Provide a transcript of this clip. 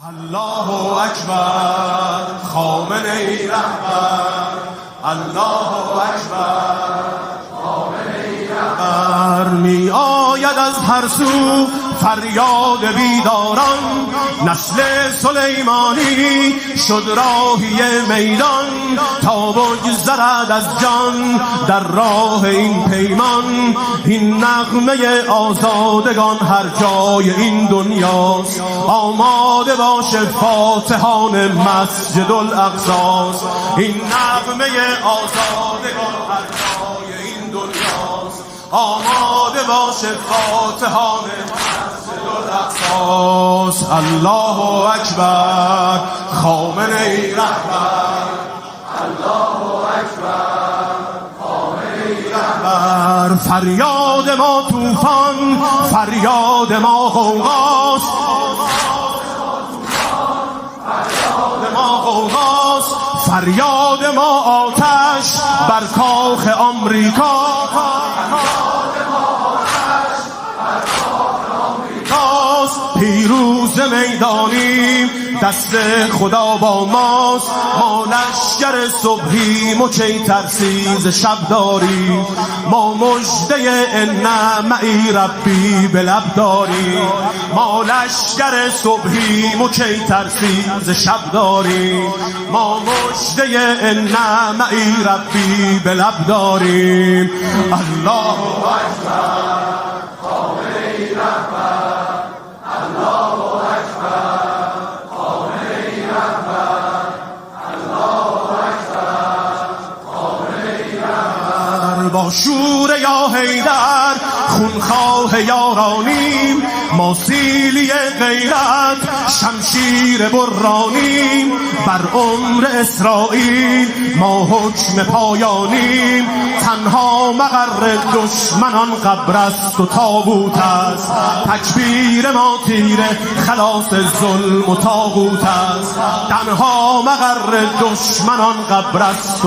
الله اکبر خامنه ای رهبر، الله اکبر خامنه ای رهبر. می آید از هر سو فریاد بیداران، نسل سلیمانی شد راهی میدان تا بگذرد از جان در راه این پیمان. این نغمه آزادگان هر جای این دنیاست، آماده باشه فاتحان مسجد الاقصاست. این نغمه آزادگان هر جای این دنیاست، آماده باشه فاتحان مسجد الاقصاست. الله اکبر خامنه ای رهبر، الله اکبر خامنه ای رهبر. فریاد ما طوفان، فریاد ما غوغاست، فریاد ما غوغاست. فریاد ما آتش بر کاخ آمریکا، پیروز میدانیم دست خدا با ماست. ما لشکر صبحیم و کی ترسیز شب داریم، ما مژده ان معی ربی به لب داریم. ما لشکر صبحیم و کی ترسیز شب داریم، ما مژده ان معی ربی به لب داریم. الله اکبر خامنه ای رهبر، با شور یا حیدر خونخواه یارانیم. ما سیلی غیرت شمشیر برانیم، بر عمر اسرائیل ما حکم پایانیم. تنها مقر دشمنان قبر است و تابوت است، تکبیر ما تیر خلاص ظلم و طاغوت است. تنها مقر دشمنان قبر است.